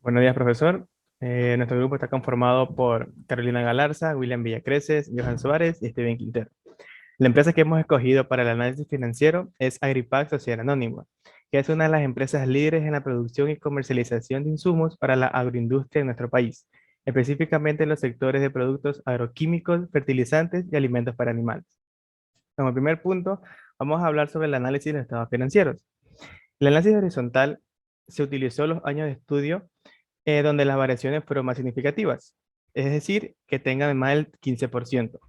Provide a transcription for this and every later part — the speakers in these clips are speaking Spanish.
Buenos días, profesor. Nuestro grupo está conformado por Carolina Galarza, William Villacreces, Johan Suárez y Steven Quintero. La empresa que hemos escogido para el análisis financiero es Agripac Sociedad Anónima, que es una de las empresas líderes en la producción y comercialización de insumos para la agroindustria en nuestro país, específicamente en los sectores de productos agroquímicos, fertilizantes y alimentos para animales. Como primer punto, vamos a hablar sobre el análisis de estados financieros. El análisis horizontal se utilizó los años de estudio donde las variaciones fueron más significativas, es decir, que tengan más del 15%.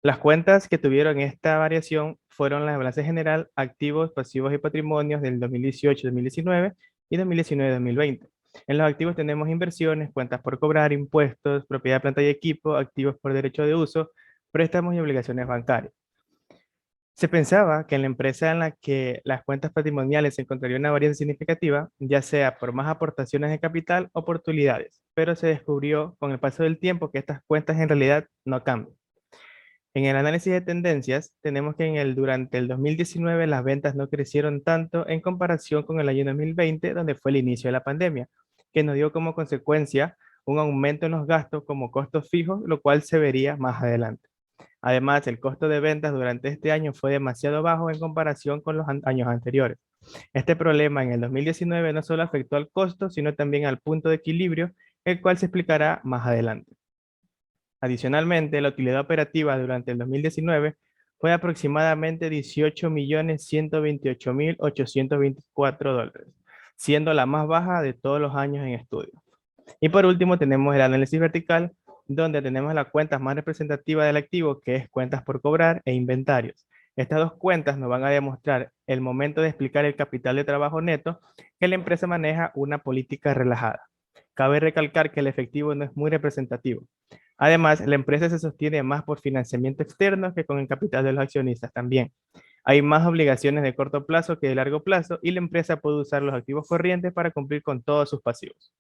Las cuentas que tuvieron esta variación fueron la balanza general, activos, pasivos y patrimonios del 2018-2019 y 2019-2020. En los activos tenemos inversiones, cuentas por cobrar, impuestos, propiedad de planta y equipo, activos por derecho de uso, préstamos y obligaciones bancarias. Se pensaba que en la empresa en la que las cuentas patrimoniales se encontraría una variación significativa, ya sea por más aportaciones de capital o por utilidades, pero se descubrió con el paso del tiempo que estas cuentas en realidad no cambian. En el análisis de tendencias, tenemos que durante el 2019 las ventas no crecieron tanto en comparación con el año 2020, donde fue el inicio de la pandemia, que nos dio como consecuencia un aumento en los gastos como costos fijos, lo cual se vería más adelante. Además, el costo de ventas durante este año fue demasiado bajo en comparación con los años anteriores. Este problema en el 2019 no solo afectó al costo, sino también al punto de equilibrio, el cual se explicará más adelante. Adicionalmente, la utilidad operativa durante el 2019 fue aproximadamente $18.128.824, siendo la más baja de todos los años en estudio. Y por último, tenemos el análisis vertical, donde tenemos las cuentas más representativas del activo, que es cuentas por cobrar e inventarios. Estas dos cuentas nos van a demostrar el momento de explicar el capital de trabajo neto que la empresa maneja una política relajada. Cabe recalcar que el efectivo no es muy representativo. Además, la empresa se sostiene más por financiamiento externo que con el capital de los accionistas también. Hay más obligaciones de corto plazo que de largo plazo y la empresa puede usar los activos corrientes para cumplir con todos sus pasivos.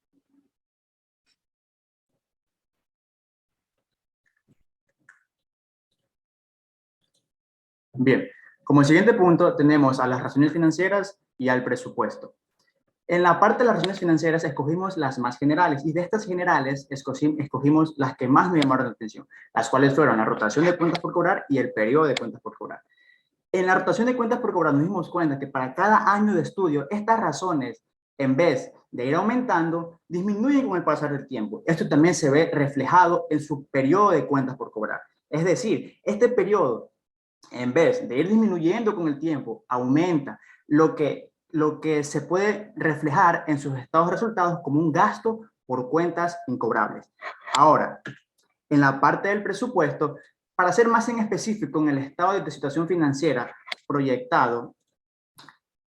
Bien, como siguiente punto tenemos a las razones financieras y al presupuesto. En la parte de las razones financieras escogimos las más generales y de estas generales escogimos las que más me llamaron la atención, las cuales fueron la rotación de cuentas por cobrar y el periodo de cuentas por cobrar. En la rotación de cuentas por cobrar nos dimos cuenta que para cada año de estudio estas razones, en vez de ir aumentando, disminuyen con el pasar del tiempo. Esto también se ve reflejado en su periodo de cuentas por cobrar. Es decir, este periodo, en vez de ir disminuyendo con el tiempo, aumenta, lo que se puede reflejar en sus estados de resultados como un gasto por cuentas incobrables. Ahora, en la parte del presupuesto, para ser más en específico en el estado de situación financiera proyectado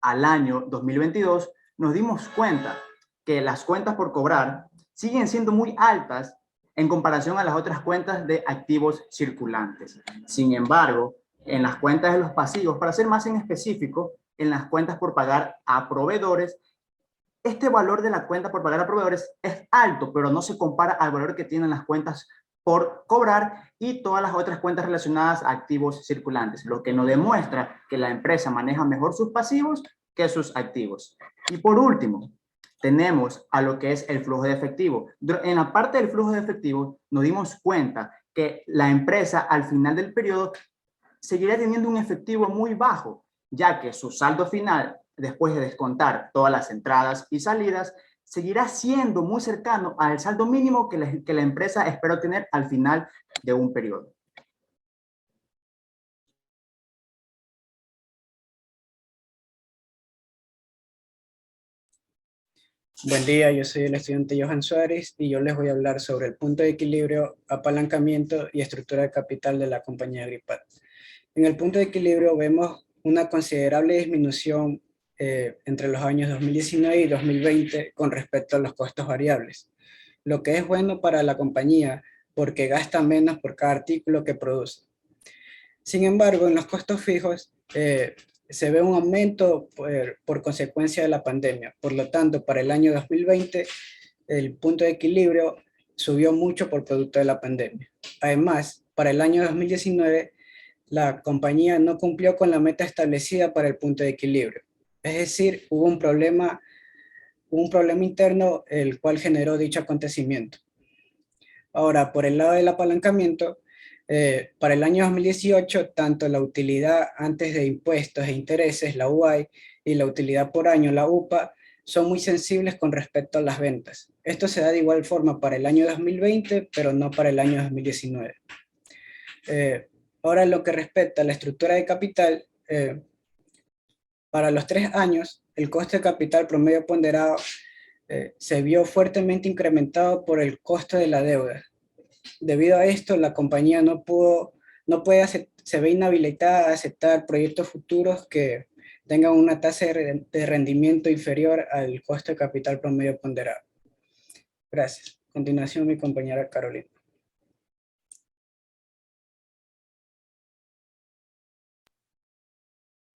al año 2022, nos dimos cuenta que las cuentas por cobrar siguen siendo muy altas en comparación a las otras cuentas de activos circulantes. Sin embargo, en las cuentas de los pasivos, para ser más en específico, en las cuentas por pagar a proveedores, este valor de la cuenta por pagar a proveedores es alto, pero no se compara al valor que tienen las cuentas por cobrar y todas las otras cuentas relacionadas a activos circulantes, lo que nos demuestra que la empresa maneja mejor sus pasivos que sus activos. Y por último, tenemos a lo que es el flujo de efectivo. En la parte del flujo de efectivo nos dimos cuenta que la empresa al final del periodo seguirá teniendo un efectivo muy bajo, ya que su saldo final, después de descontar todas las entradas y salidas, seguirá siendo muy cercano al saldo mínimo que la empresa espera obtener al final de un periodo. Buen día, yo soy el estudiante Johan Suárez y yo les voy a hablar sobre el punto de equilibrio, apalancamiento y estructura de capital de la compañía Agripac. En el punto de equilibrio vemos una considerable disminución entre los años 2019 y 2020 con respecto a los costos variables, lo que es bueno para la compañía porque gasta menos por cada artículo que produce. Sin embargo, en los costos fijos se ve un aumento por consecuencia de la pandemia. Por lo tanto, para el año 2020, el punto de equilibrio subió mucho por producto de la pandemia. Además, para el año 2019, la compañía no cumplió con la meta establecida para el punto de equilibrio. Es decir, hubo un problema hubo un problema interno el cual generó dicho acontecimiento. Ahora, por el lado del apalancamiento, para el año 2018, tanto la utilidad antes de impuestos e intereses, la UAI, y la utilidad por año, la UPA, son muy sensibles con respecto a las ventas. Esto se da de igual forma para el año 2020, pero no para el año 2019. Ahora, en lo que respecta a la estructura de capital, para los 3 años, el coste de capital promedio ponderado se vio fuertemente incrementado por el costo de la deuda. Debido a esto, la compañía se ve inhabilitada a aceptar proyectos futuros que tengan una tasa de rendimiento inferior al costo de capital promedio ponderado. Gracias. A continuación, mi compañera Carolina.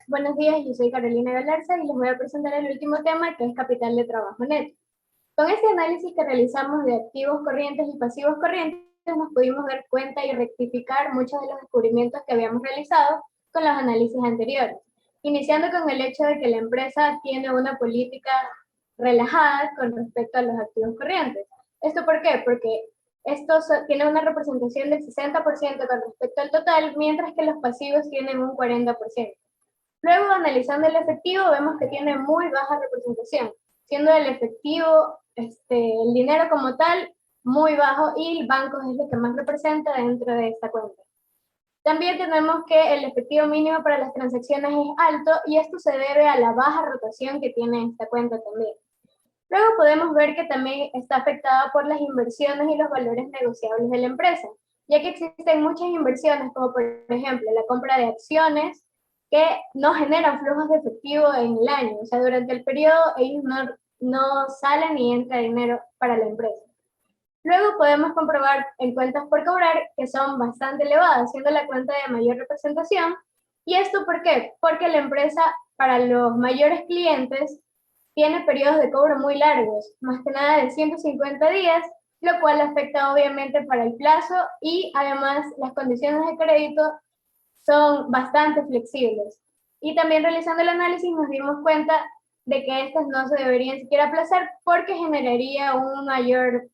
Buenos días, yo soy Carolina Galarza y les voy a presentar el último tema, que es capital de trabajo neto. Con este análisis que realizamos de activos corrientes y pasivos corrientes, nos pudimos dar cuenta y rectificar muchos de los descubrimientos que habíamos realizado con los análisis anteriores, iniciando con el hecho de que la empresa tiene una política relajada con respecto a los activos corrientes. ¿Esto por qué? Porque estos tienen una representación del 60% con respecto al total, mientras que los pasivos tienen un 40%. Luego, analizando el efectivo, vemos que tiene muy baja representación, siendo el efectivo, el dinero como tal, muy bajo, y el banco es lo que más representa dentro de esta cuenta. También tenemos que el efectivo mínimo para las transacciones es alto, y esto se debe a la baja rotación que tiene esta cuenta también. Luego podemos ver que también está afectada por las inversiones y los valores negociables de la empresa, ya que existen muchas inversiones, como por ejemplo la compra de acciones, que no generan flujos de efectivo en el año. O sea, durante el periodo ellos no salen ni entra dinero para la empresa. Luego podemos comprobar en cuentas por cobrar que son bastante elevadas, siendo la cuenta de mayor representación. ¿Y esto por qué? Porque la empresa, para los mayores clientes, tiene periodos de cobro muy largos, más que nada de 150 días, lo cual afecta obviamente para el plazo, y además las condiciones de crédito son bastante flexibles. Y también realizando el análisis nos dimos cuenta de que estas no se deberían siquiera aplazar, porque generaría una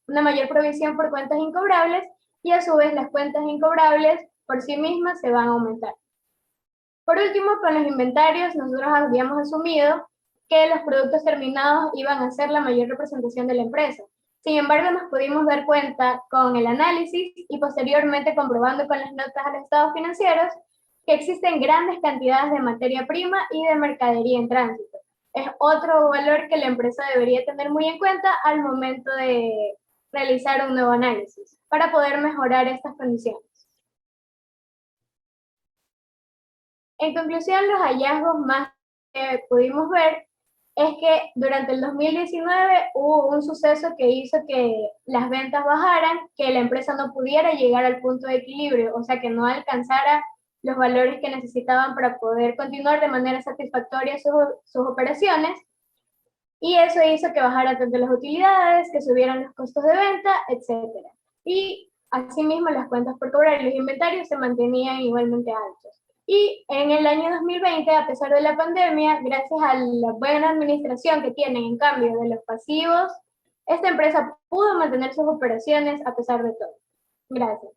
mayor provisión por cuentas incobrables, y a su vez las cuentas incobrables por sí mismas se van a aumentar. Por último, con los inventarios, nosotros habíamos asumido que los productos terminados iban a ser la mayor representación de la empresa. Sin embargo, nos pudimos dar cuenta con el análisis y posteriormente comprobando con las notas a los estados financieros que existen grandes cantidades de materia prima y de mercadería en tránsito. Es otro valor que la empresa debería tener muy en cuenta al momento de realizar un nuevo análisis para poder mejorar estas condiciones. En conclusión, los hallazgos más que pudimos ver es que durante el 2019 hubo un suceso que hizo que las ventas bajaran, que la empresa no pudiera llegar al punto de equilibrio, o sea, que no alcanzara los valores que necesitaban para poder continuar de manera satisfactoria sus operaciones, y eso hizo que bajaran tanto las utilidades, que subieran los costos de venta, etc. Y asimismo las cuentas por cobrar y los inventarios se mantenían igualmente altos. Y en el año 2020, a pesar de la pandemia, gracias a la buena administración que tienen en cambio de los pasivos, esta empresa pudo mantener sus operaciones a pesar de todo. Gracias.